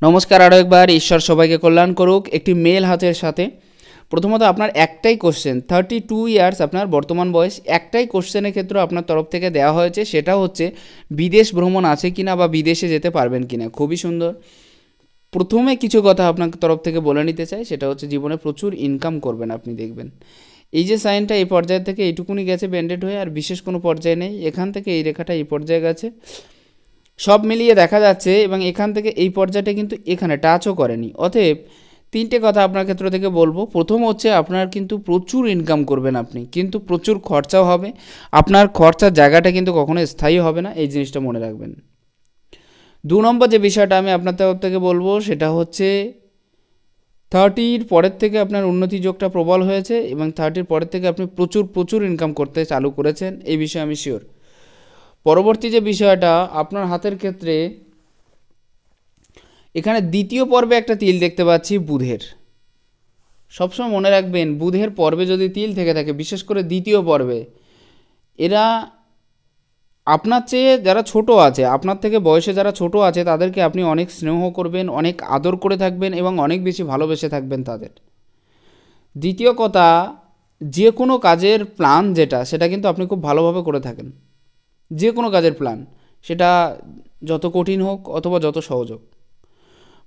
নমস্কার আরও একবার। ঈশ্বর সবাইকে কল্যাণ করুক। একটি মেল হাতের সাথে প্রথমত আপনার একটাই কোশ্চেন, 32 ইয়ার্স আপনার বর্তমান বয়স, একটাই কোশ্চেনের ক্ষেত্রে আপনার তরফ থেকে দেওয়া হয়েছে, সেটা হচ্ছে বিদেশ ভ্রমণ আছে কিনা বা বিদেশে যেতে পারবেন কিনা। খুবই সুন্দর। প্রথমে কিছু কথা আপনার তরফ থেকে বলে নিতে চাই, সেটা হচ্ছে জীবনে প্রচুর ইনকাম করবেন আপনি, দেখবেন এই যে সাইনটা এই পর্যায় থেকে এইটুকুনি গেছে ব্যান্ডেড হয়ে, আর বিশেষ কোনো পর্যায়ে নেই। এখান থেকে এই রেখাটা এই পর্যায়ে গেছে, সব মিলিয়ে দেখা যাচ্ছে, এবং এখান থেকে এই পর্যায়টা কিন্তু এখানে টাচও করেনি। অতএব তিনটে কথা আপনার ক্ষেত্র থেকে বলবো। প্রথম হচ্ছে আপনার কিন্তু প্রচুর ইনকাম করবেন আপনি, কিন্তু প্রচুর খরচাও হবে। আপনার খরচার জায়গাটা কিন্তু কখনো স্থায়ী হবে না, এই জিনিসটা মনে রাখবেন। 2 নম্বর যে বিষয়টা আমি আপনার তরফ থেকে বলবো সেটা হচ্ছে 30-র পরের থেকে আপনার উন্নতি যোগটা প্রবল হয়েছে, এবং 30-র পরের থেকে আপনি প্রচুর ইনকাম করতে চালু করেছেন, এই বিষয়ে আমি শিওর। পরবর্তী যে বিষয়টা আপনার হাতের ক্ষেত্রে, এখানে দ্বিতীয় পর্বে একটা তিল দেখতে পাচ্ছি বুধের। সবসময় মনে রাখবেন, বুধের পর্বে যদি তিল থেকে থাকে, বিশেষ করে দ্বিতীয় পর্বে, এরা আপনার চেয়ে যারা ছোট আছে, আপনার থেকে বয়সে যারা ছোট আছে, তাদেরকে আপনি অনেক স্নেহ করবেন, অনেক আদর করে থাকবেন এবং অনেক বেশি ভালোবেসে থাকবেন তাদের। দ্বিতীয় কথা, যে কোনো কাজের প্ল্যান যেটা, সেটা কিন্তু আপনি খুব ভালোভাবে করে থাকেন। যে কোনো কাজের প্ল্যান, সেটা যত কঠিন হোক অথবা যত সহজ হোক।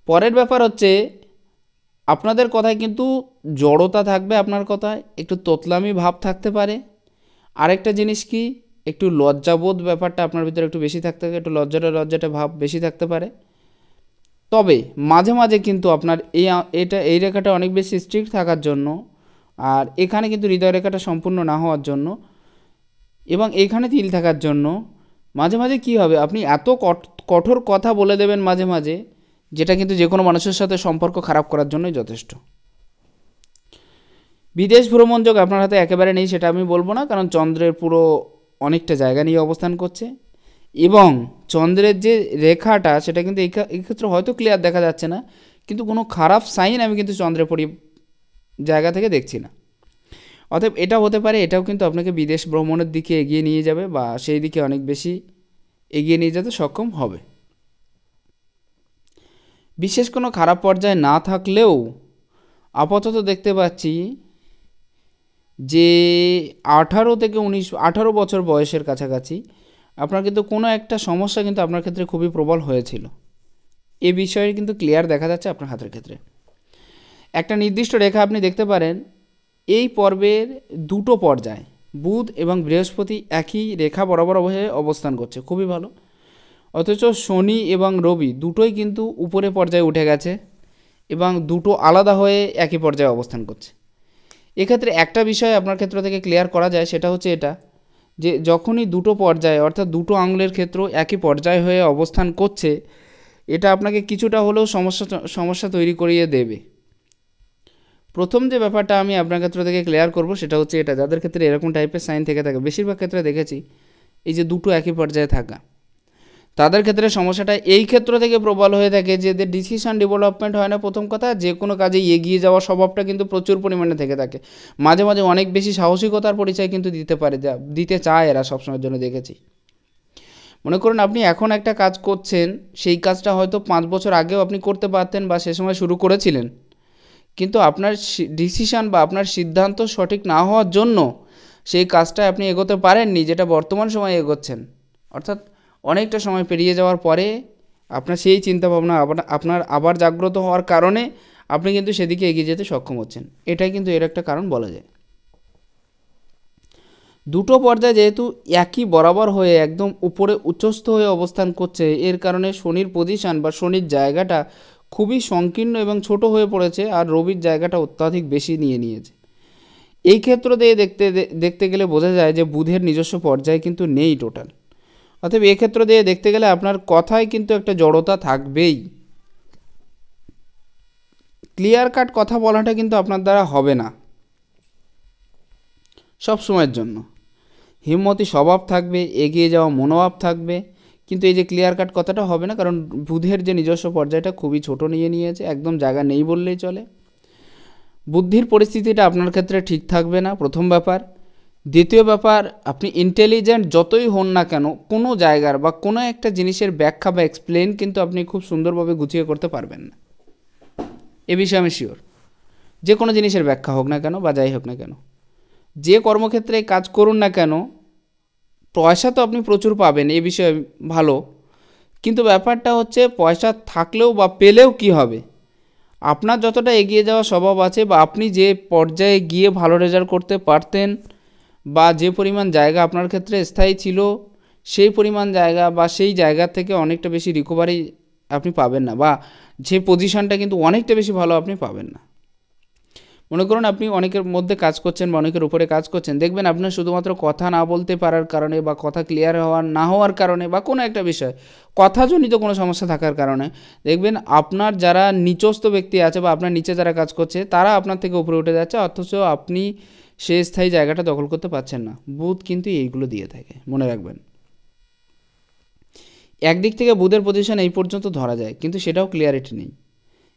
পরের ব্যাপার হচ্ছে আপনাদের কথায় কিন্তু জড়তা থাকবে, আপনার কথায় একটু তোতলামি ভাব থাকতে পারে। আরেকটা জিনিস কি, একটু লজ্জাবোধ ব্যাপারটা আপনার ভিতরে একটু বেশি থাকতে পারে, একটু লজ্জাটা ভাব বেশি থাকতে পারে। তবে মাঝে মাঝে কিন্তু আপনার এই রেখাটা অনেক বেশি স্ট্রিক্ট থাকার জন্য, আর এখানে কিন্তু হৃদয় রেখাটা সম্পূর্ণ না হওয়ার জন্য, এবং এইখানে তিল থাকার জন্য মাঝে মাঝে কী হবে, আপনি এত কঠোর কথা বলে দেবেন মাঝে মাঝে, যেটা কিন্তু যে কোনো মানুষের সাথে সম্পর্ক খারাপ করার জন্যই যথেষ্ট। বিদেশ ভ্রমণ যোগ আপনার হাতে একেবারে নেই সেটা আমি বলবো না, কারণ চন্দ্রের পুরো অনেকটা জায়গা নিয়ে অবস্থান করছে, এবং চন্দ্রের যে রেখাটা সেটা কিন্তু এই ক্ষেত্রে হয়তো ক্লিয়ার দেখা যাচ্ছে না, কিন্তু কোনো খারাপ সাইন আমি কিন্তু চন্দ্রের জায়গা থেকে দেখছি না। অতএব এটা হতে পারে, এটাও কিন্তু আপনাকে বিদেশ ভ্রমণের দিকে এগিয়ে নিয়ে যাবে, বা সেই দিকে অনেক বেশি এগিয়ে নিয়ে যেতে সক্ষম হবে। বিশেষ কোনো খারাপ পর্যায়ে না থাকলেও আপাতত দেখতে পাচ্ছি যে 18 থেকে 18 বছর বয়সের কাছাকাছি আপনার কিন্তু কোনো একটা সমস্যা কিন্তু আপনার ক্ষেত্রে খুবই প্রবল হয়েছিল। এ বিষয়ে কিন্তু ক্লিয়ার দেখা যাচ্ছে আপনার হাতের ক্ষেত্রে। একটা নির্দিষ্ট রেখা আপনি দেখতে পারেন, এই পর্বের দুটো পর্যায় বুধ এবং বৃহস্পতি একই রেখা বরাবর হয়ে অবস্থান করছে, খুবই ভালো। অথচ শনি এবং রবি দুটোই কিন্তু উপরে পর্যায়ে উঠে গেছে, এবং দুটো আলাদা হয়ে একই পর্যায়ে অবস্থান করছে। এক্ষেত্রে একটা বিষয় আপনার ক্ষেত্র থেকে ক্লিয়ার করা যায়, সেটা হচ্ছে এটা, যে যখনই দুটো পর্যায়ে অর্থাৎ দুটো আঙুলের ক্ষেত্র একই পর্যায় হয়ে অবস্থান করছে, এটা আপনাকে কিছুটা হলেও সমস্যা তৈরি করিয়ে দেবে। প্রথম যে ব্যাপারটা আমি আপনার ক্ষেত্র থেকে ক্লিয়ার করব সেটা হচ্ছে এটা, যাদের ক্ষেত্রে এরকম টাইপের সাইন থেকে থাকে, বেশিরভাগ ক্ষেত্রে দেখেছি এই যে দুটো একই পর্যায়ে থাকা, তাদের ক্ষেত্রে সমস্যাটা এই ক্ষেত্র থেকে প্রবল হয়ে থাকে যে এদের ডিসিশন ডেভেলপমেন্ট হয় না। প্রথম কথা, যে কোনো কাজে এগিয়ে যাওয়ার স্বভাবটা কিন্তু প্রচুর পরিমাণে থেকে থাকে। মাঝে মাঝে অনেক বেশি সাহসিকতার পরিচয় কিন্তু দিতে চায় এরা সবসময়ের জন্য, দেখেছি। মনে করুন আপনি এখন একটা কাজ করছেন, সেই কাজটা হয়তো 5 বছর আগেও আপনি করতে পারতেন বা সে সময় শুরু করেছিলেন, কিন্তু আপনার ডিসিশন বা আপনার সিদ্ধান্ত সঠিক না হওয়ার জন্য সেই কাজটা আপনি এগোতে পারেননি, যেটা বর্তমান সময়ে এগোচ্ছেন। অর্থাৎ অনেকটা সময় পেরিয়ে যাওয়ার পরে আপনার সেই চিন্তাভাবনা আপনার আবার জাগ্রত হওয়ার কারণে আপনি কিন্তু সেদিকে এগিয়ে যেতে সক্ষম হচ্ছেন। এটাই কিন্তু এর একটা কারণ বলা যায়। দুটো পর্যায়ে যেহেতু একই বরাবর হয়ে একদম উপরে উচ্চস্থ হয়ে অবস্থান করছে, এর কারণে শনির পজিশান বা শনির জায়গাটা খুবই সংকীর্ণ এবং ছোট হয়ে পড়েছে, আর রবির জায়গাটা অত্যাধিক বেশি নিয়েছে। এই ক্ষেত্র দিয়ে দেখতে গেলে বোঝা যায় যে বুধের নিজস্ব পর্যায়ে কিন্তু নেই টোটাল। অতএব এক্ষেত্র দিয়ে দেখতে গেলে আপনার কথায় কিন্তু একটা জড়তা থাকবেই। ক্লিয়ার কাট কথা বলাটা কিন্তু আপনার দ্বারা হবে না সব সময়ের জন্য। হিম্মতি স্বভাব থাকবে, এগিয়ে যাওয়া মনোভাব থাকবে, কিন্তু এই যে ক্লিয়ার কাট কথাটা হবে না, কারণ বুধের যে নিজস্ব পর্যায়টা খুবই ছোট নিয়েছে, একদম জায়গা নেই বললেই চলে। বুদ্ধির পরিস্থিতিটা আপনার ক্ষেত্রে ঠিক থাকবে না, প্রথম ব্যাপার। দ্বিতীয় ব্যাপার, আপনি ইন্টেলিজেন্ট যতই হন না কেন, কোনো জায়গার বা কোনো একটা জিনিসের ব্যাখ্যা বা এক্সপ্লেন কিন্তু আপনি খুব সুন্দরভাবে গুছিয়ে করতে পারবেন না, এ বিষয়ে আমি শিওর। যে কোনো জিনিসের ব্যাখ্যা হোক না কেন বা যাই হোক না কেন, যে কর্মক্ষেত্রে কাজ করুন না কেন, পয়সা তো আপনি প্রচুর পাবেন, এ বিষয়ে ভালো। কিন্তু ব্যাপারটা হচ্ছে পয়সা থাকলেও বা পেলেও কি হবে, আপনার যতটা এগিয়ে যাওয়া স্বভাব আছে বা আপনি যে পর্যায়ে গিয়ে ভালো রেজাল্ট করতে পারতেন বা যে পরিমাণ জায়গা আপনার ক্ষেত্রে স্থায়ী ছিল, সেই পরিমাণ জায়গা বা সেই জায়গা থেকে অনেকটা বেশি রিকভারি আপনি পাবেন না, বা যে পজিশনটা কিন্তু অনেকটা বেশি ভালো আপনি পাবেন না। মনে করুন আপনি অনেকের মধ্যে কাজ করছেন বা অনেকের উপরে কাজ করছেন, দেখবেন আপনার শুধুমাত্র কথা না বলতে পারার কারণে বা কথা ক্লিয়ার হওয়ার না হওয়ার কারণে বা কোনো একটা বিষয় কথাজনিত কোনো সমস্যা থাকার কারণে দেখবেন আপনার যারা নিচস্থ ব্যক্তি আছে বা আপনার নিচে যারা কাজ করছে তারা আপনার থেকে উপরে উঠে যাচ্ছে, অথচ আপনি সে স্থায়ী জায়গাটা দখল করতে পারছেন না। বুধ কিন্তু এইগুলো দিয়ে থাকে, মনে রাখবেন। একদিক থেকে বুধের পজিশন এই পর্যন্ত ধরা যায়, কিন্তু সেটাও ক্লিয়ারিটি নেই।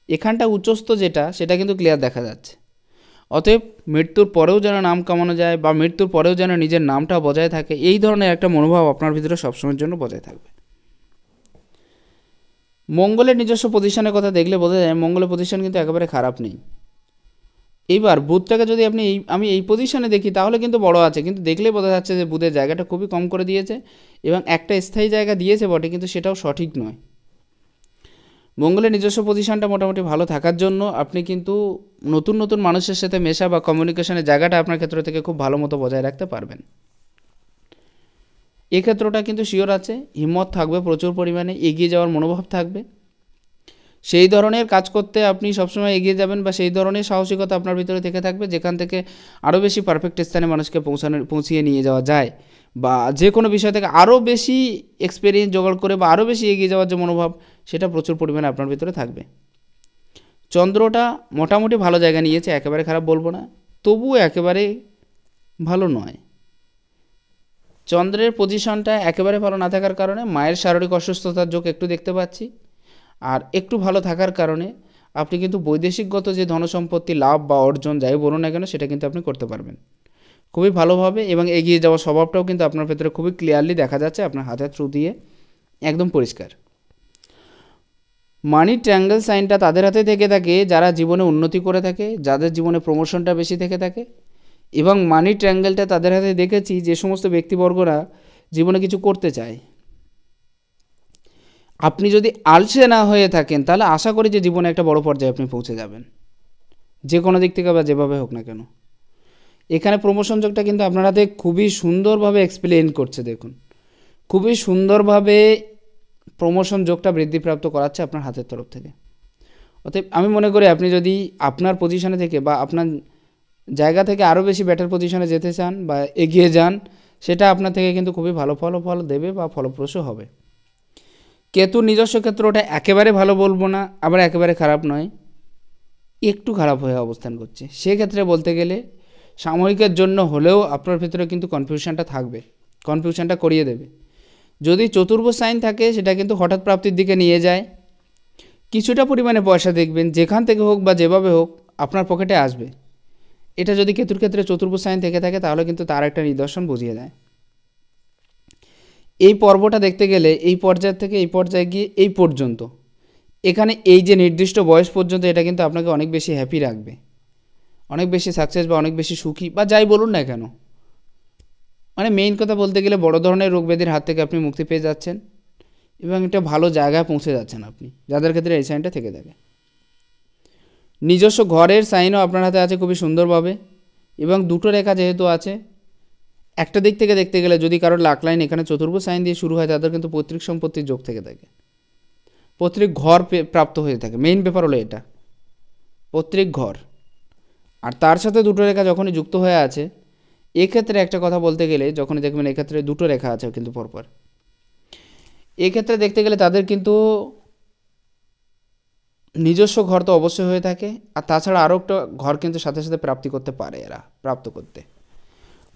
এখানটা উচ্চস্থ যেটা, সেটা কিন্তু ক্লিয়ার দেখা যাচ্ছে। অতএব মৃত্যুর পরেও যেন নাম কামানো যায় বা মৃত্যুর পরেও যেন নিজের নামটা বজায় থাকে, এই ধরনের একটা মনোভাব আপনার ভিতরে সবসময়ের জন্য বজায় থাকবে। মঙ্গলের নিজস্ব পজিশনের কথা দেখলে বোঝা যায় মঙ্গলের পজিশন কিন্তু একেবারে খারাপ নেই। এইবার বুধটাকে যদি আমি এই পজিশনে দেখি তাহলে কিন্তু বড় আছে, কিন্তু দেখলেই বোঝা যাচ্ছে যে বুধের জায়গাটা খুবই কম করে দিয়েছে এবং একটা স্থায়ী জায়গা দিয়েছে বটে, কিন্তু সেটাও সঠিক নয়। মঙ্গলের নিজস্ব পজিশনটা মোটামুটি ভালো থাকার জন্য আপনি কিন্তু নতুন নতুন মানুষের সাথে মেশা বা কমিউনিকেশনের জায়গাটা আপনার ক্ষেত্র থেকে খুব ভালো মতো বজায় রাখতে পারবেন। এই ক্ষেত্রটা কিন্তু শিওর আছে, হিম্মত থাকবে প্রচুর পরিমাণে, এগিয়ে যাওয়ার মনোভাব থাকবে, সেই ধরনের কাজ করতে আপনি সবসময় এগিয়ে যাবেন বা সেই ধরনের সাহসিকতা আপনার ভিতরে থেকে থাকবে যেখান থেকে আরও বেশি পারফেক্ট স্থানে মানুষকে পৌঁছিয়ে নিয়ে যাওয়া যায়, বা যে কোনো বিষয় থেকে আরও বেশি এক্সপিরিয়েন্স জোগাড় করে বা আরও বেশি এগিয়ে যাওয়ার যে মনোভাব, সেটা প্রচুর পরিমাণে আপনার ভিতরে থাকবে। চন্দ্রটা মোটামুটি ভালো জায়গা নিয়েছে, একেবারে খারাপ বলবো না, তবুও একেবারে ভালো নয়। চন্দ্রের পজিশনটা একেবারে ভালো না থাকার কারণে মায়ের শারীরিক অসুস্থতার যোগ একটু দেখতে পাচ্ছি, আর একটু ভালো থাকার কারণে আপনি কিন্তু বৈদেশিকগত যে ধনসম্পত্তি লাভ বা অর্জন যাই বলুন না কেন, সেটা কিন্তু আপনি করতে পারবেন খুবই ভালোভাবে, এবং এগিয়ে যাওয়ার স্বভাবটাও কিন্তু আপনার ভেতরে খুবই ক্লিয়ারলি দেখা যাচ্ছে আপনার হাতের থ্রু দিয়ে, একদম পরিষ্কার। মানি ট্রায়াঙ্গেল সাইনটা তাদের হাতে থেকে থাকে যারা জীবনে উন্নতি করে থাকে, যাদের জীবনে প্রমোশনটা বেশি থেকে থাকে, এবং মানি ট্রায়াঙ্গেলটা তাদের হাতে দেখেছি যে সমস্ত ব্যক্তিবর্গরা জীবনে কিছু করতে চায়। আপনি যদি আলসে না হয়ে থাকেন তাহলে আশা করি যে জীবনে একটা বড় পর্যায়ে আপনি পৌঁছে যাবেন, যে কোনো দিক থেকে বা যেভাবে হোক না কেন। এখানে প্রমোশন যোগটা কিন্তু আপনার হাতে খুবই সুন্দরভাবে এক্সপ্লেন করছে, দেখুন খুবই সুন্দরভাবে প্রমোশন যোগটা বৃদ্ধিপ্রাপ্ত করাচ্ছে আপনার হাতের তরফ থেকে। অতএব আমি মনে করি আপনি যদি আপনার পজিশনে থেকে বা আপনার জায়গা থেকে আরও বেশি বেটার পজিশনে যেতে চান বা এগিয়ে যান, সেটা আপনার থেকে কিন্তু খুবই ভালো ফল দেবে বা ফলপ্রসূ হবে। কেতুর নিজস্ব ক্ষেত্রটা একেবারে ভালো বলবো না, আবার একেবারে খারাপ নয়, একটু খারাপ হয়ে অবস্থান করছে। সেক্ষেত্রে বলতে গেলে সাময়িকের জন্য হলেও আপনার ভিতরে কিন্তু কনফিউশনটা থাকবে, কনফিউশনটা করিয়ে দেবে। যদি চতুর্ভুজ সাইন থাকে সেটা কিন্তু হঠাৎ প্রাপ্তির দিকে নিয়ে যায়, কিছুটা পরিমাণে পয়সা দেখবেন যেখান থেকে হোক বা যেভাবে হোক আপনার পকেটে আসবে। এটা যদি কেতুর ক্ষেত্রে চতুর্ভুজ সাইন থেকে থাকে তাহলে কিন্তু তার একটা নিদর্শন বুঝিয়ে দেয়। এই পর্বটা দেখতে গেলে এই পর্যায় থেকে এই পর্যায়ে গিয়ে এই পর্যন্ত, এখানে এই যে নির্দিষ্ট বয়স পর্যন্ত, এটা কিন্তু আপনাকে অনেক বেশি হ্যাপি রাখবে, অনেক বেশি সাকসেস বা অনেক বেশি সুখী বা যাই বলুন না কেন। মানে মেইন কথা বলতে গেলে বড় ধরনের রোগ ব্যাধির হাত থেকে আপনি মুক্তি পেয়ে যাচ্ছেন এবং একটা ভালো জায়গায় পৌঁছে যাচ্ছেন আপনি, যাদের ক্ষেত্রে এই সাইনটা থেকে থাকে। নিজস্ব ঘরের সাইনও আপনার হাতে আছে খুবই সুন্দরভাবে, এবং দুটো রেখা যেহেতু আছে, একটা দিক থেকে দেখতে গেলে যদি কারোর লাখ লাইন এখানে চতুর্ভুজ সাইন দিয়ে শুরু হয় তাদের কিন্তু পৈতৃক সম্পত্তির যোগ থেকে থাকে, পৈতৃক ঘর প্রাপ্ত হয়ে থাকে। মেইন ব্যাপার হলো এটা, পৈতৃক ঘর। আর তার সাথে দুটো রেখা যখনই যুক্ত হয়ে আছে, এক্ষেত্রে একটা কথা বলতে গেলে যখনই দেখবেন এক্ষেত্রে দুটো রেখা আছে কিন্তু পরপর, এক্ষেত্রে দেখতে গেলে তাদের কিন্তু নিজস্ব ঘর তো অবশ্যই হয়ে থাকে, আর তাছাড়া আরও একটা ঘর কিন্তু সাথে সাথে প্রাপ্তি করতে পারে, এরা প্রাপ্ত করতে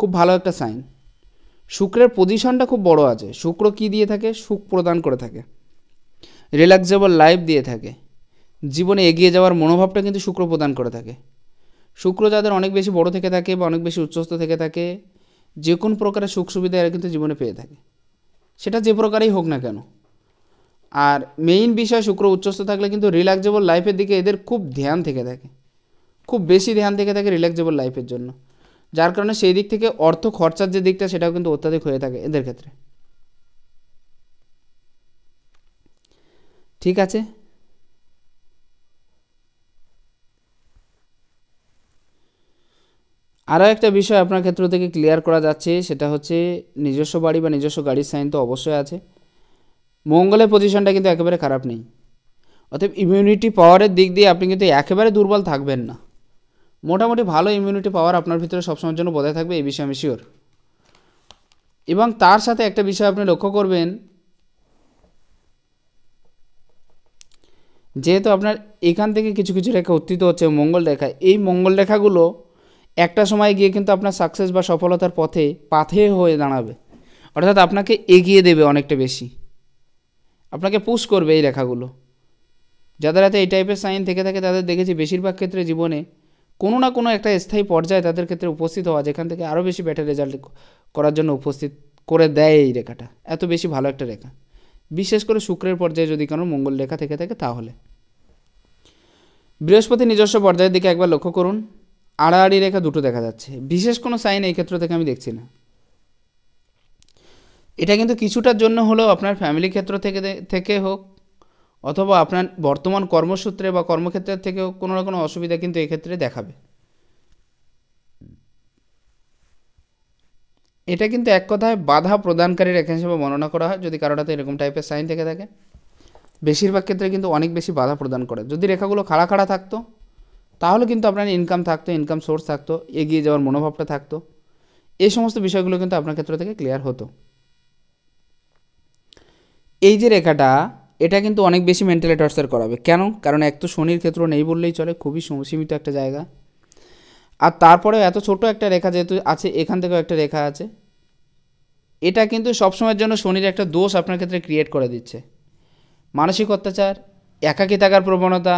খুব ভালো একটা সাইন। শুক্রের পজিশনটা খুব বড় আছে, শুক্র কি দিয়ে থাকে, সুখ প্রদান করে থাকে, রিল্যাক্সেবল লাইফ দিয়ে থাকে, জীবনে এগিয়ে যাওয়ার মনোভাবটা কিন্তু শুক্র প্রদান করে থাকে। শুক্র যাদের অনেক বেশি বড় থেকে থাকে বা অনেক বেশি উচ্চস্থ থেকে থাকে, যে কোনো প্রকারের সুখ সুবিধা এরা কিন্তু জীবনে পেয়ে থাকে, সেটা যে প্রকারেই হোক না কেন। আর মেইন বিষয় শুক্র উচ্চস্থ থাকলে কিন্তু রিল্যাক্সেবল লাইফের দিকে এদের খুব ধ্যান থেকে থাকে, খুব বেশি ধ্যান থেকে থাকে রিল্যাক্সেবল লাইফের জন্য, যার কারণে সেই দিক থেকে অর্থ খরচার যে দিকটা সেটাও কিন্তু অত্যাধিক হয়ে থাকে এদের ক্ষেত্রে। ঠিক আছে, আরও একটা বিষয় আপনার ক্ষেত্র থেকে ক্লিয়ার করা যাচ্ছে, সেটা হচ্ছে নিজস্ব বাড়ি বা নিজস্ব গাড়ির সাইন তো অবশ্যই আছে। মঙ্গলের পজিশনটা কিন্তু একেবারে খারাপ নেই, অতএব ইমিউনিটি পাওয়ারের দিক দিয়ে আপনি কিন্তু একেবারে দুর্বল থাকবেন না, মোটামুটি ভালো ইমিউনিটি পাওয়ার আপনার ভিতরে সবসময়ের জন্য বজায় থাকবে, এই বিষয়ে আমি শিওর। এবং তার সাথে একটা বিষয় আপনি লক্ষ্য করবেন, যেহেতু আপনার এখান থেকে কিছু কিছু রেখা উত্থিত হচ্ছে মঙ্গল রেখা, এই মঙ্গল রেখাগুলো একটা সময় গিয়ে কিন্তু আপনার সাকসেস বা সফলতার পাথে হয়ে দাঁড়াবে, অর্থাৎ আপনাকে এগিয়ে দেবে অনেকটা বেশি, আপনাকে পুশ করবে এই রেখাগুলো। যাদের হাতে এই টাইপের সাইন থেকে থাকে তাদের দেখেছি বেশিরভাগ ক্ষেত্রে জীবনে কোনো না কোনো একটা স্থায়ী পর্যায়ে তাদের ক্ষেত্রে উপস্থিত হওয়া, যেখান থেকে আরও বেশি বেটার রেজাল্ট করার জন্য উপস্থিত করে দেয় এই রেখাটা, এত বেশি ভালো একটা রেখা। বিশেষ করে শুক্রের পর্যায়ে যদি কোনো মঙ্গল রেখা থেকে থাকে তাহলে। বৃহস্পতি নিজস্ব পর্যায়ের দিকে একবার লক্ষ্য করুন, আড়াআড়ি রেখা দুটো দেখা যাচ্ছে, বিশেষ কোনো সাইন এই ক্ষেত্র থেকে আমি দেখছি না। এটা কিন্তু কিছুটার জন্য হলেও আপনার ফ্যামিলি ক্ষেত্র থেকে হোক অথবা আপনার বর্তমান কর্মসূত্রে বা কর্মক্ষেত্রের থেকেও কোনো না কোনো অসুবিধা কিন্তু এক্ষেত্রে দেখাবে। এটা কিন্তু এক কথায় বাধা প্রদানকারী রেখা হিসেবে বর্ণনা করা হয় যদি কারোটাতে এরকম টাইপের সাইন থেকে থাকে। বেশিরভাগ ক্ষেত্রে কিন্তু অনেক বেশি বাধা প্রদান করে। যদি রেখাগুলো খাড়া খাড়া থাকতো তাহলে কিন্তু আপনার ইনকাম থাকতো, ইনকাম সোর্স থাকতো, এগিয়ে যাওয়ার মনোভাবটা থাকতো, এই সমস্ত বিষয়গুলো কিন্তু আপনার ক্ষেত্র থেকে ক্লিয়ার হতো। এই যে রেখাটা, এটা কিন্তু অনেক বেশি মেন্টালি টর্চার করাবে। কেন? কারণ এক তো শনির ক্ষেত্র নেই বললেই চলে, খুবই সীমিত একটা জায়গা, আর তারপরেও এত ছোট একটা রেখা যেহেতু আছে, এখান থেকেও একটা রেখা আছে, এটা কিন্তু সবসময়ের জন্য শনির একটা দোষ আপনার ক্ষেত্রে ক্রিয়েট করে দিচ্ছে। মানসিক অত্যাচার, একাকী থাকার প্রবণতা,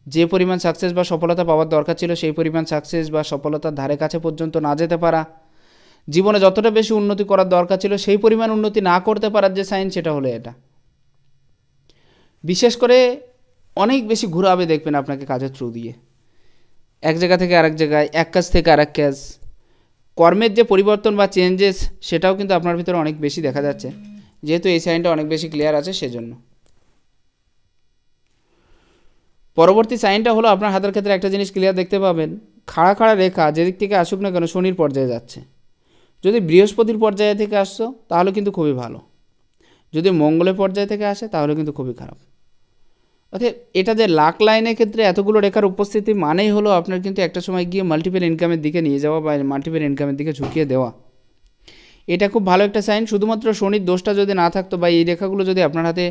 যে পরিমাণ সাকসেস বা সফলতা পাওয়ার দরকার ছিল সেই পরিমাণ সাকসেস বা সফলতার ধারে কাছে পর্যন্ত না যেতে পারা, জীবনে যতটা বেশি উন্নতি করার দরকার ছিল সেই পরিমাণ উন্নতি না করতে পারার যে সাইন, সেটা হলো এটা। বিশেষ করে অনেক বেশি ঘুরাবে দেখবেন আপনাকে কাজের থ্রু দিয়ে, এক জায়গা থেকে আরেক জায়গায়, এক কাজ থেকে আরেক কাজ। কর্মের যে পরিবর্তন বা চেঞ্জেস সেটাও কিন্তু আপনার ভিতরে অনেক বেশি দেখা যাচ্ছে, যেহেতু এই সাইনটা অনেক বেশি ক্লিয়ার আছে সেজন্য। পরবর্তী সাইনটা হলো আপনার হাতের ক্ষেত্রে একটা জিনিস ক্লিয়ার দেখতে পাবেন, খাড়া খাড়া রেখা যেদিক থেকে আসুক না কেন শনির পর্যায়ে যাচ্ছে। যদি বৃহস্পতির পর্যায়ে থেকে আসছো তাহলে কিন্তু খুবই ভালো, যদি মঙ্গলের পর্যায়ে থেকে আসে তাহলে কিন্তু খুবই খারাপ। অর্থাৎ এটা যে লাক লাইনের ক্ষেত্রে এতগুলো রেখার উপস্থিতি মানেই হলো আপনার কিন্তু একটা সময় গিয়ে মাল্টিপল ইনকামের দিকে নিয়ে যাওয়া বা মাল্টিপল ইনকামের দিকে ঝুঁকিয়ে দেওয়া, এটা খুব ভালো একটা সাইন। শুধুমাত্র শনির দোষটা যদি না থাকতো বা এই রেখাগুলো যদি আপনার হাতে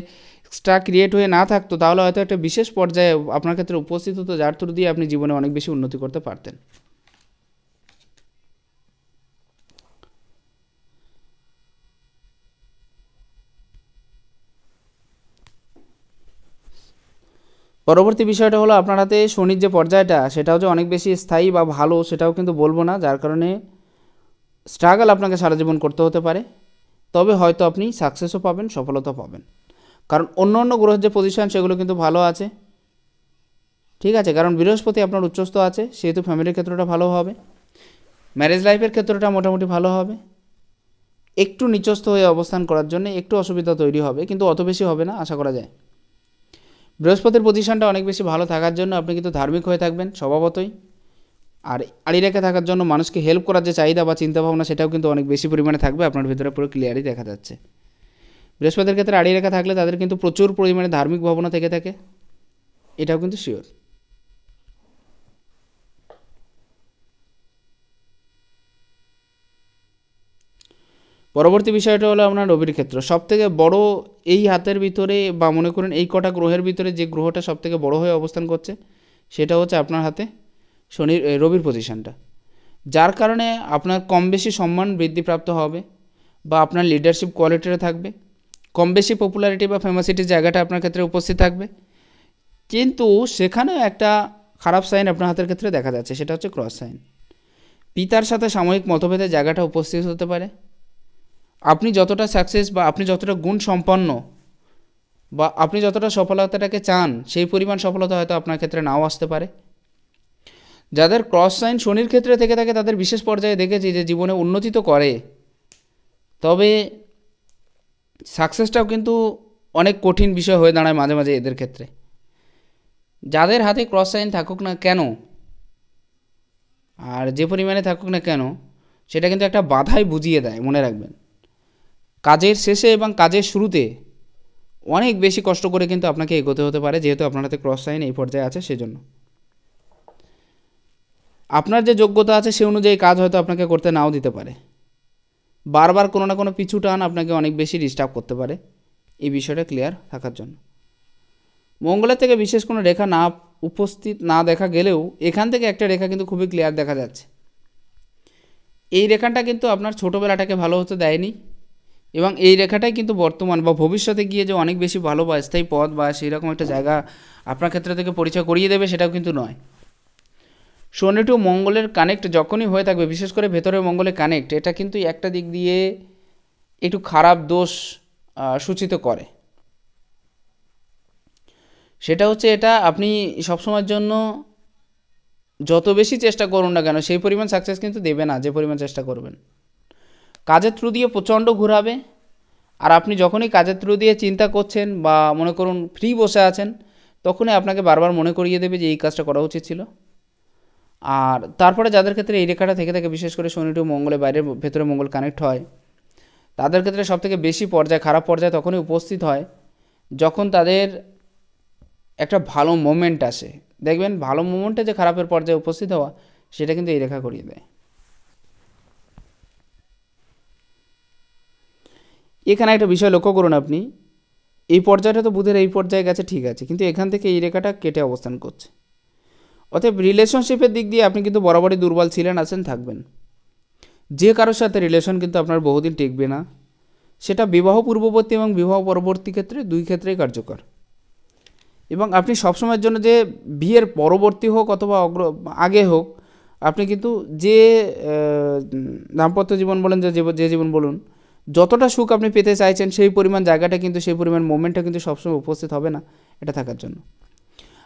এক্সট্রা ক্রিয়েট হয়ে না থাকতো তাহলে হয়তো একটা বিশেষ পর্যায়ে আপনার ক্ষেত্রে উপস্থিত হতো, যার থ্রু দিয়ে আপনি জীবনে অনেক বেশি উন্নতি করতে পারতেন। পরবর্তী বিষয়টা হলো আপনার হাতে শনির যে পর্যায়টা সেটাও যে অনেক বেশি স্থায়ী বা ভালো সেটাও কিন্তু বলবো না, যার কারণে স্ট্রাগল আপনাকে সারা জীবন করতে হতে পারে, তবে হয়তো আপনি সাকসেসও পাবেন, সফলতা পাবেন, কারণ অন্য অন্য গ্রহের যে পজিশন সেগুলো কিন্তু ভালো আছে। ঠিক আছে, কারণ বৃহস্পতি আপনার উচ্চস্থ আছে, সেহেতু ফ্যামিলির ক্ষেত্রটা ভালো হবে, ম্যারেজ লাইফের ক্ষেত্রটা মোটামুটি ভালো হবে। একটু নিচস্থ হয়ে অবস্থান করার জন্য একটু অসুবিধা তৈরি হবে, কিন্তু অত বেশি হবে না আশা করা যায়। বৃহস্পতির পজিশনটা অনেক বেশি ভালো থাকার জন্য আপনি কিন্তু ধার্মিক হয়ে থাকবেন স্বভাবতই, আর আড়ি রেখে থাকার জন্য মানুষকে হেল্প করার যে চাহিদা বা চিন্তাভাবনা সেটাও কিন্তু অনেক বেশি পরিমাণে থাকবে, আপনার ভিতরে পুরো ক্লিয়ারই দেখা যাচ্ছে। বৃহস্পতির ক্ষেত্রে আড়ি রেখা থাকলে তাদের কিন্তু প্রচুর পরিমাণে ধার্মিক ভাবনা থেকে থাকে, এটাও কিন্তু শিওর। পরবর্তী বিষয়টা হলো আপনার রবির ক্ষেত্র। সবথেকে বড় এই হাতের ভিতরে বা মনে করেন এই কটা গ্রহের ভিতরে যে গ্রহটা সবথেকে বড় হয়ে অবস্থান করছে সেটা হচ্ছে আপনার হাতে রবির পজিশনটা, যার কারণে আপনার কম বেশি সম্মান বৃদ্ধিপ্রাপ্ত হবে বা আপনার লিডারশিপ কোয়ালিটিটা থাকবে, কম বেশি পপুলারিটি বা ফেমাসিটির জায়গাটা আপনার ক্ষেত্রে উপস্থিত থাকবে। কিন্তু সেখানেও একটা খারাপ সাইন আপনার হাতের ক্ষেত্রে দেখা যাচ্ছে, সেটা হচ্ছে ক্রস সাইন। পিতার সাথে সাময়িক মতভেদের জায়গাটা উপস্থিত হতে পারে। আপনি যতটা সাকসেস বা আপনি যতটা গুণ সম্পন্ন বা আপনি যতটা সফলতাটাকে চান সেই পরিমাণ সফলতা হয়তো আপনার ক্ষেত্রে নাও আসতে পারে। যাদের ক্রস সাইন শনির ক্ষেত্রে থেকে থাকে তাদের বিশেষ পর্যায়ে দেখেছি যে জীবনে উন্নতি তো করে, তবে সাকসেসটাও কিন্তু অনেক কঠিন বিষয় হয়ে দাঁড়ায় মাঝে মাঝে এদের ক্ষেত্রে। যাদের হাতে ক্রস সাইন থাকুক না কেন আর যে পরিমাণে থাকুক না কেন, সেটা কিন্তু একটা বাধাই বুঝিয়ে দেয়, মনে রাখবেন। কাজের শেষে এবং কাজের শুরুতে অনেক বেশি কষ্ট করে কিন্তু আপনাকে এগোতে হতে পারে, যেহেতু আপনার হাতে ক্রস সাইন এই পর্যায়ে আছে। সেজন্য আপনার যে যোগ্যতা আছে সে অনুযায়ী কাজ হয়তো আপনাকে করতে নাও দিতে পারে। বারবার কোনো না কোনো পিছু টান আপনাকে অনেক বেশি ডিস্টার্ব করতে পারে। এই বিষয়টা ক্লিয়ার থাকার জন্য মঙ্গলের থেকে বিশেষ কোনো রেখা না উপস্থিত না দেখা গেলেও এখান থেকে একটা রেখা কিন্তু খুবই ক্লিয়ার দেখা যাচ্ছে। এই রেখাটা কিন্তু আপনার ছোটোবেলাটাকে ভালো হতে দেয়নি, এবং এই রেখাটাই কিন্তু বর্তমান বা ভবিষ্যতে গিয়ে যে অনেক বেশি ভালো বা স্থায়ী পথ বা সেই রকম একটা জায়গা আপনার ক্ষেত্রে থেকে পরিচয় করিয়ে দেবে, সেটাও কিন্তু নয়। শনি টু মঙ্গলের কানেক্ট যখনই হয়ে থাকবে, বিশেষ করে ভেতরে মঙ্গলের কানেক্ট, এটা কিন্তু একটা দিক দিয়ে একটু খারাপ দোষ সূচিত করে। সেটা হচ্ছে এটা আপনি সবসময়ের জন্য যত বেশি চেষ্টা করুন না কেন সেই পরিমাণ সাকসেস কিন্তু দেবে না যে পরিমাণ চেষ্টা করবেন। কাজের থ্রু দিয়ে প্রচণ্ড ঘোরাবে, আর আপনি যখনই কাজের থ্রু দিয়ে চিন্তা করছেন বা মনে করুন ফ্রি বসে আছেন, তখনই আপনাকে বারবার মনে করিয়ে দেবে যে এই কাজটা করা উচিত ছিল। আর তারপরে যাদের ক্ষেত্রে এই রেখাটা থেকে থাকে, বিশেষ করে শনি টু মঙ্গলের বাইরে ভেতরে মঙ্গল কানেক্ট হয়, তাদের ক্ষেত্রে সবথেকে বেশি পর্যায়ে খারাপ পর্যায়ে তখনই উপস্থিত হয় যখন তাদের একটা ভালো মোমেন্ট আসে। দেখবেন ভালো মোমেন্টে যে খারাপের পর্যায়ে উপস্থিত হওয়া, সেটা কিন্তু এই রেখা করিয়ে দেয়। এখানে একটা বিষয় লক্ষ্য করুন, আপনি এই পর্যায়টা তো বুধের এই পর্যায়ে গেছে, ঠিক আছে, কিন্তু এখান থেকে এই রেখাটা কেটে অবস্থান করছে। অতএব রিলেশনশিপের দিক দিয়ে আপনি কিন্তু বরাবরই দুর্বল ছিলেন, আছেন, থাকবেন। যে কারোর সাথে রিলেশন কিন্তু আপনার বহুদিন টিকবে না, সেটা বিবাহ পূর্ববর্তী এবং বিবাহ পরবর্তী ক্ষেত্রে দুই ক্ষেত্রেই কার্যকর। এবং আপনি সবসময়ের জন্য যে বিয়ের পরবর্তী হোক অথবা আগে হোক, আপনি কিন্তু যে দাম্পত্য জীবন বলেন যে জীবন বলুন, যতটা সুখ আপনি পেতে চাইছেন সেই পরিমাণ জায়গাটা কিন্তু সেই পরিমাণ মোমেন্টটা কিন্তু সবসময় উপস্থিত হবে না এটা থাকার জন্য।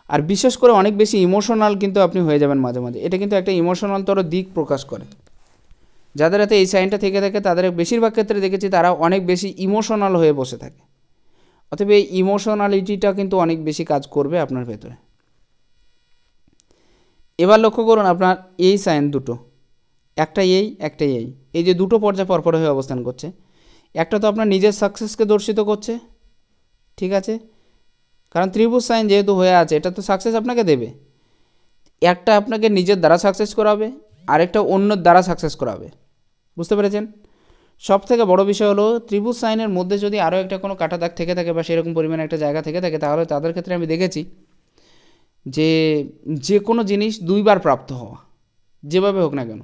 আর বিশেষ করে অনেক বেশি ইমোশনাল কিন্তু আপনি হয়ে যাবেন মাঝে মাঝে, এটা কিন্তু একটা ইমোশনালতর দিক প্রকাশ করে। যাদের হাতে এই সাইনটা থেকে থাকে তাদের বেশিরভাগ ক্ষেত্রে দেখেছি তারা অনেক বেশি ইমোশনাল হয়ে বসে থাকে। অতএব এই ইমোশনালিটিটা কিন্তু অনেক বেশি কাজ করবে আপনার ভেতরে। এবার লক্ষ্য করুন আপনার এই সাইন দুটো, একটা এই যে দুটো পর্যায়ে পরপর হয়ে অবস্থান করছে, একটা তো আপনার নিজের সাকসেসকে দর্শিত করছে, ঠিক আছে, কারণ ত্রিভুজ সাইন যেহেতু হয়ে আছে এটা তো সাকসেস আপনাকে দেবে। একটা আপনাকে নিজের দ্বারা সাকসেস করাবে, আরেকটা অন্যের দ্বারা সাকসেস করাবে। বুঝতে পেরেছেন? সব থেকে বড় বিষয় হলো ত্রিভুজ সাইনের মধ্যে যদি আরও একটা কোনো কাটা দাগ থেকে থাকে বা সেরকম পরিমাণে একটা জায়গা থেকে থাকে, তাহলে তাদের ক্ষেত্রে আমি দেখেছি যে কোনো জিনিস দুইবার প্রাপ্ত হওয়া, যেভাবে হোক না কেন।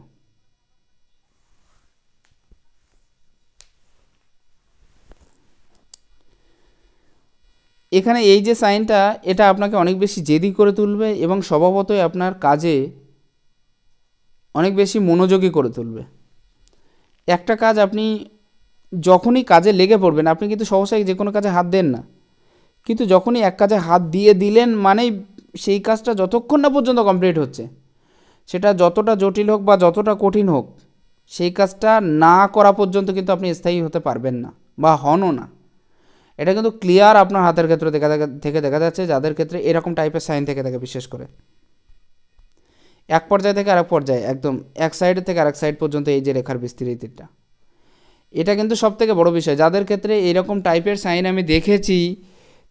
এখানে এই যে সাইনটা, এটা আপনাকে অনেক বেশি জেদি করে তুলবে এবং স্বভাবতই আপনার কাজে অনেক বেশি মনোযোগী করে তুলবে। একটা কাজ আপনি যখনই কাজে লেগে পড়বেন, আপনি কিন্তু সহসাই যে কোনো কাজে হাত দেন না, কিন্তু যখনই এক কাজে হাত দিলেন মানেই সেই কাজটা যতক্ষণ না পর্যন্ত কমপ্লিট হচ্ছে, সেটা যতটা জটিল হোক বা যতটা কঠিন হোক, সেই কাজটা না করা পর্যন্ত কিন্তু আপনি স্থায়ী হতে পারবেন না বা হনও না। এটা কিন্তু ক্লিয়ার আপনার হাতের ক্ষেত্রে দেখা যাচ্ছে যাদের ক্ষেত্রে এরকম টাইপের সাইন থেকে থাকে। বিশেষ করে এক পর্যায় থেকে আরেক পর্যায়ে, একদম এক সাইড থেকে আরেক সাইড পর্যন্ত এই যে রেখার বিস্তৃতিটা, এটা কিন্তু সবথেকে বড় বিষয়। যাদের ক্ষেত্রে এরকম টাইপের সাইন আমি দেখেছি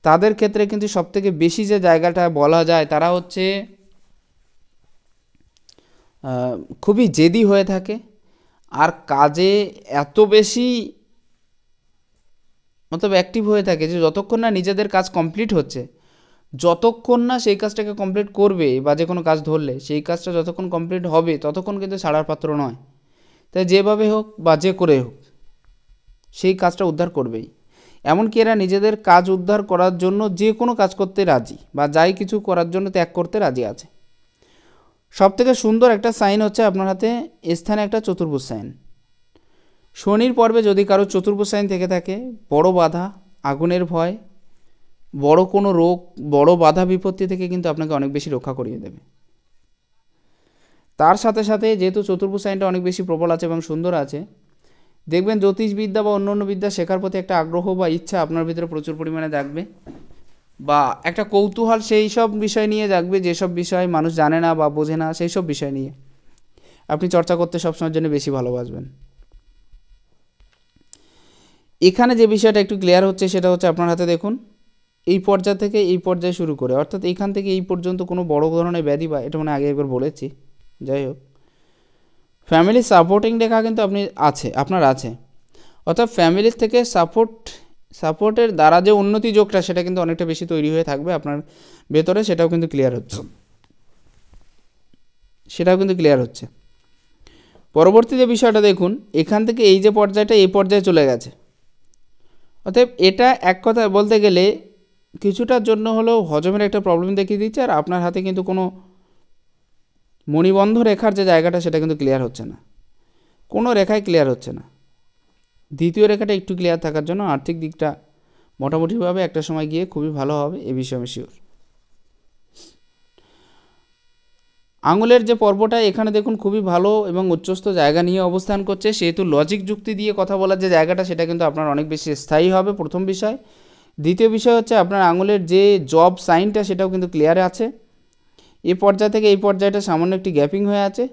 তাদের ক্ষেত্রে কিন্তু সবথেকে বেশি যে জায়গাটা বলা যায়, তারা হচ্ছে খুবই জেদি হয়ে থাকে, আর কাজে এত বেশি মতলব অ্যাক্টিভ হয়ে থাকে যে যতক্ষণ না নিজেদের কাজ কমপ্লিট হচ্ছে, যতক্ষণ না সেই কাজটাকে কমপ্লিট করবে বা যে কোনো কাজ ধরলে সেই কাজটা যতক্ষণ কমপ্লিট হবে ততক্ষণ কিন্তু ছাড়ার পাত্র নয়। তাই যেভাবে হোক বা যে করে হোক সেই কাজটা উদ্ধার করবেই। এমনকি এরা নিজেদের কাজ উদ্ধার করার জন্য যে কোনো কাজ করতে রাজি বা যাই কিছু করার জন্য ত্যাগ করতে রাজি আছে। সবথেকে সুন্দর একটা সাইন হচ্ছে আপনার হাতে স্থানে একটা চতুর্ভুজ সাইন। শনির পর্বে যদি কারো চতুর্ভুজ সাইন থেকে থাকে, বড় বাধা, আগুনের ভয়, বড় কোনো রোগ, বড় বাধা বিপত্তি থেকে কিন্তু আপনাকে অনেক বেশি রক্ষা করিয়ে দেবে। তার সাথে সাথে যেহেতু চতুর্ভুজ সাইনটা অনেক বেশি প্রবল আছে এবং সুন্দর আছে, দেখবেন জ্যোতিষবিদ্যা বা অন্য অন্য বিদ্যা শেখার প্রতি একটা আগ্রহ বা ইচ্ছা আপনার ভিতরে প্রচুর পরিমাণে জাগবে, বা একটা কৌতূহল সেই সব বিষয় নিয়ে জাগবে যেসব বিষয় মানুষ জানে না বা বোঝে না, সেই সব বিষয় নিয়ে আপনি চর্চা করতে সবসময়ের জন্য বেশি ভালোবাসবেন। এখানে যে বিষয়টা একটু ক্লিয়ার হচ্ছে সেটা হচ্ছে আপনার হাতে দেখুন এই পর্যায় থেকে এই পর্যায়ে শুরু করে, অর্থাৎ এইখান থেকে এই পর্যন্ত কোনো বড় ধরনের ব্যাধি বা এটা মানে আগে একবার বলেছি, যাই হোক ফ্যামিলি সাপোর্টিং রেখা কিন্তু আপনার আছে, অর্থাৎ ফ্যামিলির থেকে সাপোর্টের দ্বারা যে উন্নতি যোগটা সেটা কিন্তু অনেকটা বেশি তৈরি হয়ে থাকবে আপনার ভেতরে, সেটাও কিন্তু ক্লিয়ার হচ্ছে। পরবর্তী যে বিষয়টা দেখুন, এখান থেকে এই যে পর্যায়টা এই পর্যায়ে চলে গেছে, অতএব এটা এক কথায় বলতে গেলে কিছুটার জন্য হলেও হজমের একটা প্রবলেম দেখিয়ে দিচ্ছে, আর আপনার হাতে কিন্তু কোনো মণিবন্ধ রেখার যে জায়গাটা সেটা কিন্তু ক্লিয়ার হচ্ছে না, কোনো রেখায় ক্লিয়ার হচ্ছে না। দ্বিতীয় রেখাটা একটু ক্লিয়ার থাকার জন্য আর্থিক দিকটা মোটামুটিভাবে একটা সময় গিয়ে খুবই ভালো হবে, এ বিষয়ে আমি শিওর। আঙুলের যে পর্বটা এখানে দেখুন খুবই ভালো এবং উচ্চস্থ জায়গা নিয়ে অবস্থান করছে, সেহেতু লজিক যুক্তি দিয়ে কথা বলার যে জায়গাটা সেটা কিন্তু আপনার অনেক বেশি স্থায়ী হবে, প্রথম বিষয়। দ্বিতীয় বিষয় হচ্ছে আপনার আঙুলের যে জব সাইনটা সেটাও কিন্তু ক্লিয়ার আছে। এই পর্যায় থেকে এই পর্যায়টা সামান্য একটি গ্যাপিং হয়ে আছে,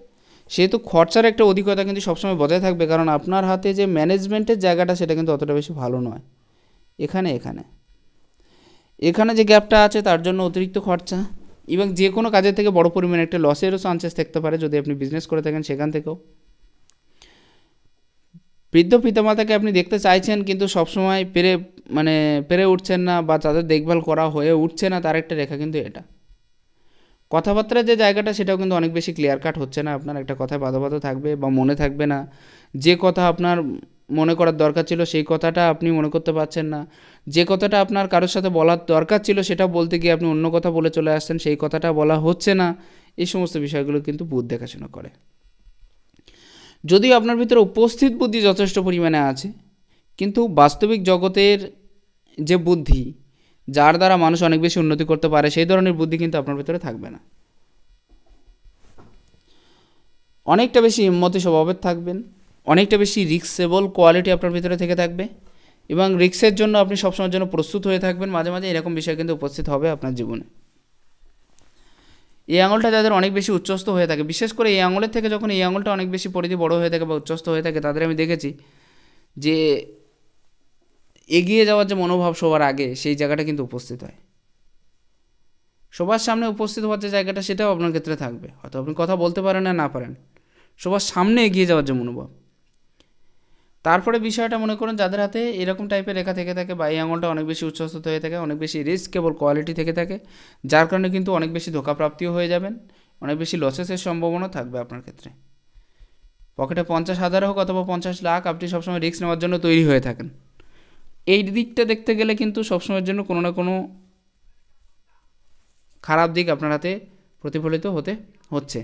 সেহেতু খরচার একটা অধিকতা কিন্তু সবসময় বজায় থাকবে, কারণ আপনার হাতে যে ম্যানেজমেন্টের জায়গাটা সেটা কিন্তু অতটা বেশি ভালো নয়। এখানে যে গ্যাপটা আছে তার জন্য অতিরিক্ত খরচা এবং যে কোনো কাজের থেকে বড় পরিমাণে একটা লসেরও চান্সেস থাকতে পারে যদি আপনি বিজনেস করে থাকেন, সেখান থেকেও। বৃদ্ধ পিতামাতাকে আপনি দেখতে চাইছেন কিন্তু সবসময় পেরে উঠছেন না বা তাদের দেখভাল করা হয়ে উঠছে না, তার একটা রেখা কিন্তু এটা। কথাবার্তার যে জায়গাটা সেটাও কিন্তু অনেক বেশি ক্লিয়ার কাট হচ্ছে না, আপনার একটা কথায় বাধা থাকবে বা মনে থাকবে না, যে কথা আপনার মনে করার দরকার ছিল সেই কথাটা আপনি মনে করতে পারছেন না, যে কথাটা আপনার কারোর সাথে বলার দরকার ছিল সেটা বলতে গিয়ে আপনি অন্য কথা বলে চলে আসছেন, সেই কথাটা বলা হচ্ছে না। এই সমস্ত বিষয়গুলো কিন্তু বুধ দেখাশোনা করে। যদিও আপনার ভিতরে উপস্থিত বুদ্ধি যথেষ্ট পরিমাণে আছে, কিন্তু বাস্তবিক জগতের যে বুদ্ধি যার দ্বারা মানুষ অনেক বেশি উন্নতি করতে পারে সেই ধরনের বুদ্ধি কিন্তু আপনার ভিতরে থাকবে না। অনেকটা বেশি হিম্মতি স্বভাবের থাকবেন, অনেকটা বেশি রিস্কেবল কোয়ালিটি আপনার ভিতরে থেকে থাকবে এবং রিস্কের জন্য আপনি সবসময়ের জন্য প্রস্তুত হয়ে থাকবেন। মাঝে মাঝে এরকম বিষয় কিন্তু উপস্থিত হবে আপনার জীবনে। এই আঙুলটা যাদের অনেক বেশি উচ্চস্থ হয়ে থাকে, বিশেষ করে এই আঙুলের থেকে যখন এই আঙুলটা অনেক বেশি পরিধি বড় হয়ে থাকে বা উচ্চস্থ হয়ে থাকে, তাদের আমি দেখেছি যে এগিয়ে যাওয়ার যে মনোভাব সবার আগে সেই জায়গাটা কিন্তু উপস্থিত হয়। সবার সামনে উপস্থিত হওয়ার যে জায়গাটা সেটাও আপনার ক্ষেত্রে থাকবে, হয়তো আপনি কথা বলতে পারেন না পারেন, সবার সামনে এগিয়ে যাওয়ার যে মনোভাব। তারপরে বিষয়টা মনে করুন যাদের হাতে এরকম টাইপের রেখা থেকে থাকে বা এই আঙুলটা অনেক বেশি উচ্চস্থ হয়ে থাকে, অনেক বেশি রিস্কেবল কোয়ালিটি থেকে থাকে, যার কারণে কিন্তু অনেক বেশি ধোঁকাপ্রাপ্তিও হয়ে যাবেন, অনেক বেশি লসেসের সম্ভাবনা থাকবে আপনার ক্ষেত্রে। পকেটে 50,000 হোক অথবা 50 লাখ, আপনি সবসময় রিস্ক নেওয়ার জন্য তৈরি হয়ে থাকেন। এই দিকটা দেখতে গেলে কিন্তু সবসময়ের জন্য কোনো না কোনো খারাপ দিক আপনার হাতে প্রতিফলিত হচ্ছে।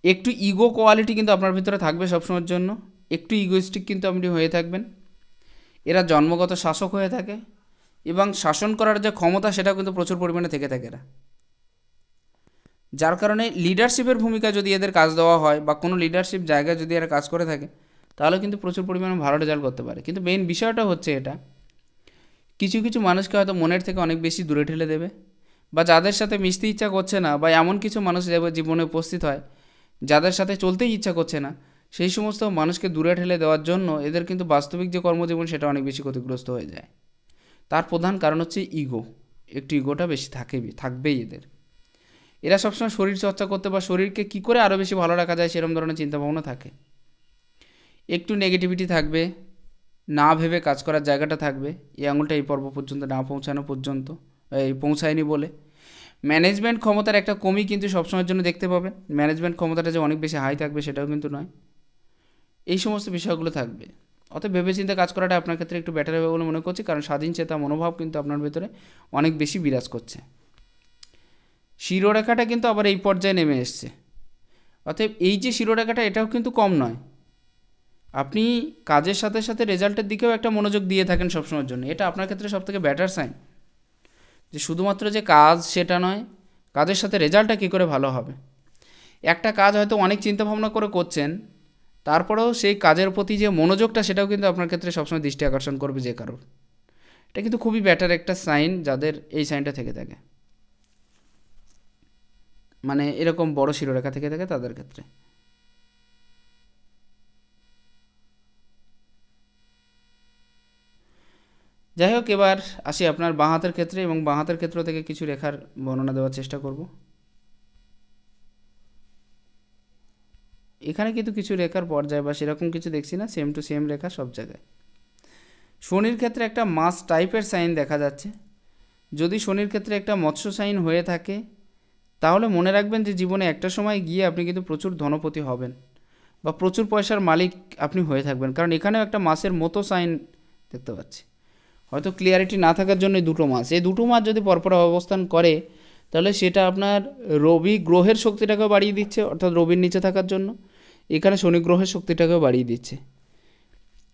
একটু ইগো কোয়ালিটি কিন্তু আপনার ভিতরে থাকবে সবসময়ের জন্য, একটু ইগোইস্টিক কিন্তু আপনি হয়ে থাকবেন। এরা জন্মগত শাসক হয়ে থাকে এবং শাসন করার যে ক্ষমতা সেটাও কিন্তু প্রচুর পরিমাণে থেকে থাকে এরা, যার কারণে লিডারশিপের ভূমিকা যদি এদের কাজ দেওয়া হয় বা কোনো লিডারশিপ জায়গায় যদি এরা কাজ করে থাকে তাহলে কিন্তু প্রচুর পরিমাণে ভালো রেজাল্ট করতে পারে। কিন্তু মেইন বিষয়টা হচ্ছে এটা, কিছু মানুষকে হয়তো মনের থেকে অনেক বেশি দূরে ঠেলে দেবে, বা যাদের সাথে মিশতে ইচ্ছা করছে না, বা এমন কিছু মানুষ জীবনে উপস্থিত হয় যাদের সাথে চলতেই ইচ্ছা করছে না, সেই সমস্ত মানুষকে দূরে ঠেলে দেওয়ার জন্য এদের কিন্তু বাস্তবিক যে কর্মজীবন সেটা অনেক বেশি ক্ষতিগ্রস্ত হয়ে যায়। তার প্রধান কারণ হচ্ছে ইগো, একটু ইগোটা বেশি থাকবেই এদের। এরা সবসময় শরীর চর্চা করতে বা শরীরকে কী করে আরও বেশি ভালো রাখা যায় সেরকম ধরনের চিন্তাভাবনা থাকে। একটু নেগেটিভিটি থাকবে, না ভেবে কাজ করার জায়গাটা থাকবে, এই আঙুলটা এই পর্ব পর্যন্ত না পৌঁছায়নি বলে। ম্যানেজমেন্ট ক্ষমতার একটা কমই কিন্তু সবসময়ের জন্য দেখতে পাবেন, ম্যানেজমেন্ট ক্ষমতাটা যে অনেক বেশি হাই থাকবে সেটাও কিন্তু নয়। এই সমস্ত বিষয়গুলো থাকবে, অতএব ভেবেচিন্তে কাজ করাটা আপনার ক্ষেত্রে একটু বেটার হবে বলে মনে করছি, কারণ স্বাধীন চেতা মনোভাব কিন্তু আপনার ভেতরে অনেক বেশি বিরাজ করছে। শিরোরেখাটা কিন্তু আবার এই পর্যায়ে নেমে এসছে। অতএব এই যে শিরোরেখাটা, এটাও কিন্তু কম নয়। আপনি কাজের সাথে সাথে রেজাল্টের দিকেও একটা মনোযোগ দিয়ে থাকেন সবসময়ের জন্য, এটা আপনার ক্ষেত্রে সবথেকে বেটার সাইন। যে শুধুমাত্র যে কাজ সেটা নয়, কাজের সাথে রেজাল্টটা কী করে ভালো হবে। একটা কাজ হয়তো অনেক চিন্তাভাবনা করে করছেন, তারপরেও সেই কাজের প্রতি যে মনোযোগটা, সেটাও কিন্তু আপনার ক্ষেত্রে সবসময় দৃষ্টি আকর্ষণ করবে যে কারোর। এটা কিন্তু খুবই বেটার একটা সাইন যাদের এই সাইনটা থেকে থাকে, মানে এরকম বড় শিরোরেখা থেকে থাকে তাদের ক্ষেত্রে। যাই হোক, এবার আসি আপনার বাঁ হাতের ক্ষেত্রে, এবং বাঁ হাতের ক্ষেত্র থেকে কিছু রেখার বর্ণনা দেওয়ার চেষ্টা করব। এখানে কিন্তু কিছু রেখার পর্যায় বা সেরকম কিছু দেখছি না, সেম টু সেম রেখা সব জায়গায়। শনির ক্ষেত্রে একটা মাছ টাইপের সাইন দেখা যাচ্ছে। যদি শনির ক্ষেত্রে একটা মৎস্য সাইন হয়ে থাকে, তাহলে মনে রাখবেন যে জীবনে একটা সময় গিয়ে আপনি কিন্তু প্রচুর ধনপতি হবেন বা প্রচুর পয়সার মালিক আপনি হয়ে থাকবেন, কারণ এখানেও একটা মাছের মতো সাইন দেখতে পাচ্ছি। হয়তো ক্লিয়ারিটি না থাকার জন্য দুটো মাস, এই দুটো মাস যদি পরপর অবস্থান করে, তাহলে সেটা আপনার রবি গ্রহের শক্তিটাকেও বাড়িয়ে দিচ্ছে, অর্থাৎ রবির নিচে থাকার জন্য এখানে শনি গ্রহের শক্তিটাকেও বাড়িয়ে দিচ্ছে।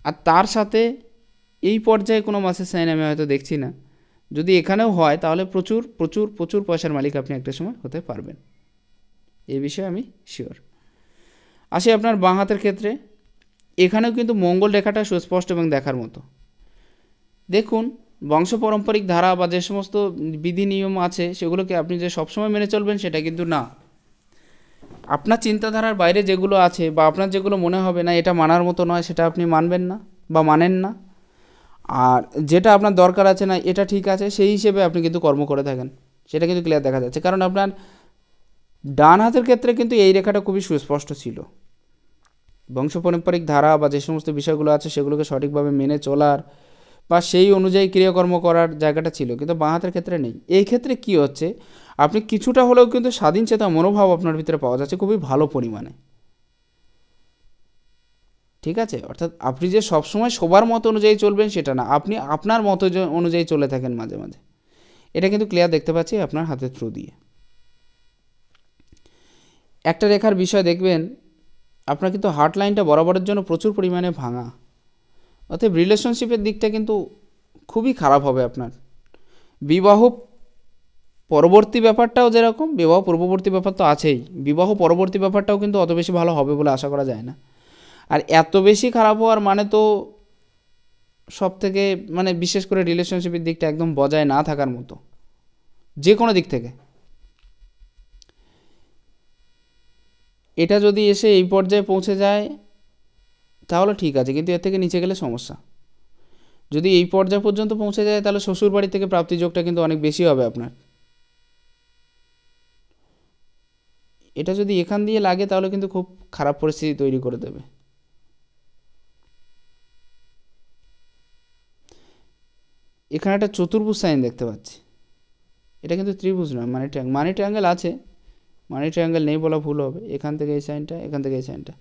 আর তার সাথে এই পর্যায়ে কোনো মাসের সাইন আমি হয়তো দেখছি না। যদি এখানেও হয়, তাহলে প্রচুর প্রচুর প্রচুর পয়সার মালিক আপনি একটা সময় হতে পারবেন, এই বিষয়ে আমি শিওর। আসি আপনার বাঁ হাতের ক্ষেত্রে, এখানেও কিন্তু মঙ্গল রেখাটা সুস্পষ্ট এবং দেখার মতো। দেখুন, বংশপারম্পরিক ধারা বা যে সমস্ত বিধি নিয়ম আছে, সেগুলোকে আপনি যে সবসময় মেনে চলবেন সেটা কিন্তু না। আপনার চিন্তাধারার বাইরে যেগুলো আছে বা আপনার যেগুলো মনে হবে না এটা মানার মতো নয়, সেটা আপনি মানবেন না বা মানেন না। আর যেটা আপনার দরকার আছে না, এটা ঠিক আছে, সেই হিসেবে আপনি কিন্তু কর্ম করে থাকেন, সেটা কিন্তু ক্লিয়ার দেখা যাচ্ছে। কারণ আপনার ডান হাতের ক্ষেত্রে কিন্তু এই রেখাটা খুবই সুস্পষ্ট ছিল। বংশপারম্পরিক ধারা বা যে সমস্ত বিষয়গুলো আছে সেগুলোকে সঠিকভাবে মেনে চলার বা সেই অনুযায়ী ক্রিয়াকর্ম করার জায়গাটা ছিল, কিন্তু বাঁ হাতের ক্ষেত্রে নেই। এই ক্ষেত্রে কি হচ্ছে, আপনি কিছুটা হলেও কিন্তু স্বাধীন চেতা মনোভাব আপনার ভিতরে পাওয়া যাচ্ছে খুবই ভালো পরিমাণে, ঠিক আছে। অর্থাৎ আপনি যে সবসময় সবার মত অনুযায়ী চলবেন সেটা না, আপনি আপনার মত অনুযায়ী চলে থাকেন মাঝে মাঝে, এটা কিন্তু ক্লিয়ার দেখতে পাচ্ছি আপনার হাতের থ্রু দিয়ে। একটা রেখার বিষয় দেখবেন, আপনার কিন্তু হার্ট লাইনটা বরাবরের জন্য প্রচুর পরিমাণে ভাঙা, অতএব রিলেশনশিপের দিকটা কিন্তু খুবই খারাপ হবে আপনার। বিবাহ পরবর্তী ব্যাপারটাও যেরকম, বিবাহ পূর্ববর্তী ব্যাপার তো আছেই, বিবাহ পরবর্তী ব্যাপারটাও কিন্তু অত বেশি ভালো হবে বলে আশা করা যায় না। আর এত বেশি খারাপ হওয়ার মানে তো সব থেকে মানে বিশেষ করে রিলেশনশিপের দিকটা একদম বজায় না থাকার মতো, যে কোনো দিক থেকে। এটা যদি এসে এই পর্যায়ে পৌঁছে যায় তাহলে ঠিক আছে, কিন্তু এর থেকে নিচে গেলে সমস্যা। যদি এই পর্যায় পর্যন্ত পৌঁছে যায়, তাহলে শ্বশুর বাড়ি থেকে প্রাপ্তিযোগটা কিন্তু অনেক বেশি হবে আপনার। এটা যদি এখান দিয়ে লাগে, তাহলে কিন্তু খুব খারাপ পরিস্থিতি তৈরি করে দেবে। এখানে একটা চতুর্ভুজ সাইন দেখতে পাচ্ছি, এটা কিন্তু ত্রিভুজ নয়, মানি ট্রায়াঙ্গেল আছে, মানি ট্রায়াঙ্গেল নেই বলা ভুল হবে। এখান থেকে এই সাইনটা, এখান থেকে এই সাইনটা,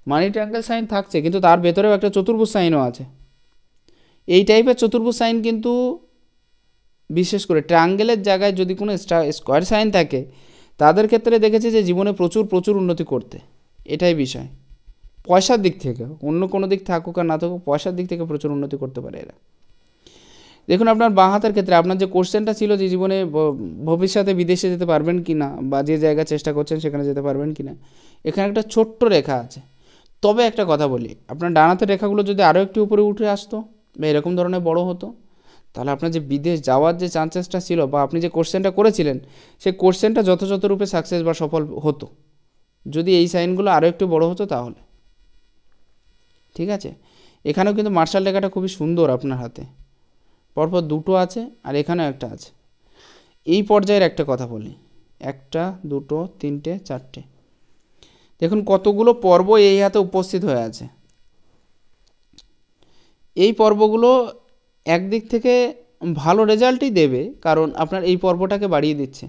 মানি ট্রায়াঙ্গেল সাইন থাকছে, কিন্তু তার ভেতরেও একটা চতুর্ভুজ সাইনও আছে। এই টাইপের চতুর্ভুজ সাইন কিন্তু বিশেষ করে ট্রায়াঙ্গেলের জায়গায় যদি কোনো স্কোয়ার সাইন থাকে, তাদের ক্ষেত্রে দেখেছি যে জীবনে প্রচুর প্রচুর উন্নতি করতে, এটাই বিষয়। পয়সার দিক থেকে, অন্য কোনো দিক থাকুক আর না থাকুক, পয়সার দিক থেকে প্রচুর উন্নতি করতে পারে এরা। দেখুন, আপনার বাঁ হাতের ক্ষেত্রে আপনার যে কোশ্চেনটা ছিল যে জীবনে ভবিষ্যতে বিদেশে যেতে পারবেন কি না, বা যে জায়গায় চেষ্টা করছেন সেখানে যেতে পারবেন কি না, এখানে একটা ছোট্ট রেখা আছে। তবে একটা কথা বলি, আপনার ডান হাতের রেখাগুলো যদি আরও একটু উপরে উঠে আসতো বা এরকম ধরনের বড় হতো, তাহলে আপনার যে বিদেশ যাওয়ার যে চান্সেসটা ছিল বা আপনি যে কোশ্চেনটা করেছিলেন, সেই কোশ্চেনটা যথাযথ রূপে সাকসেস বা সফল হতো, যদি এই সাইনগুলো আরও একটু বড় হতো তাহলে। ঠিক আছে, এখানেও কিন্তু মার্শাল রেখাটা খুবই সুন্দর আপনার হাতে, পরপর দুটো আছে আর এখানেও একটা আছে। এই পর্যায়ের একটা কথা বলি, একটা, দুটো, তিনটে, চারটে, দেখুন কতগুলো পর্ব এই হাতে উপস্থিত হয়ে আছে। এই পর্বগুলো একদিক থেকে ভালো রেজাল্টই দেবে, কারণ আপনার এই পর্বটাকে বাড়িয়ে দিচ্ছে।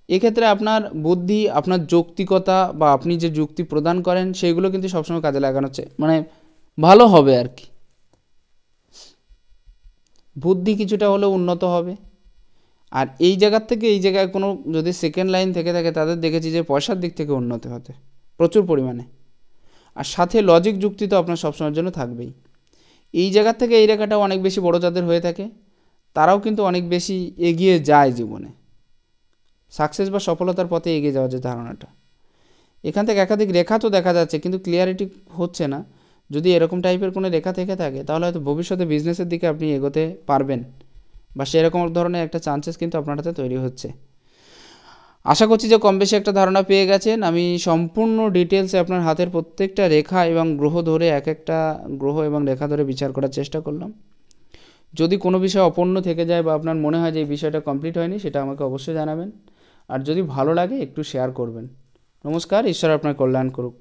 এক্ষেত্রে আপনার বুদ্ধি, আপনার যৌক্তিকতা বা আপনি যে যুক্তি প্রদান করেন সেইগুলো কিন্তু সবসময় কাজে লাগানো মানে ভালো হবে আর কি। বুদ্ধি কিছুটা হলেও উন্নত হবে, আর এই জায়গার থেকে এই জায়গায় কোনো যদি সেকেন্ড লাইন থেকে থাকে তাদের দেখেছি যে পয়সার দিক থেকে উন্নতি হতে প্রচুর পরিমাণে, আর সাথে লজিক যুক্তি তো আপনার সবসময়ের জন্য থাকবেই। এই জায়গার থেকে এই রেখাটাও অনেক বেশি বড় যাদের হয়ে থাকে তারাও কিন্তু অনেক বেশি এগিয়ে যায় জীবনে, সাকসেস বা সফলতার পথে এগিয়ে যাওয়ার যে ধারণাটা। এখান থেকে একাধিক রেখা তো দেখা যাচ্ছে কিন্তু ক্লিয়ারিটি হচ্ছে না। যদি এরকম টাইপের কোনো রেখা থেকে থাকে তাহলে হয়তো ভবিষ্যতে বিজনেসের দিকে আপনি এগোতে পারবেন, বা সেরকম ধরনের একটা চান্সেস কিন্তু আপনার হাতে তৈরি হচ্ছে। আশা করছি যে কম বেশি একটা ধারণা পেয়ে গেছেন। আমি সম্পূর্ণ ডিটেলসে আপনার হাতের প্রত্যেকটা রেখা এবং গ্রহ ধরে এক একটা গ্রহ এবং রেখা ধরে বিচার করার চেষ্টা করলাম। যদি কোনো বিষয় অপূর্ণ থেকে যায় বা আপনার মনে হয় যে এই বিষয়টা কমপ্লিট হয়নি, সেটা আমাকে অবশ্যই জানাবেন। আর যদি ভালো লাগে একটু শেয়ার করবেন। নমস্কার, ঈশ্বর আপনার কল্যাণ করুক।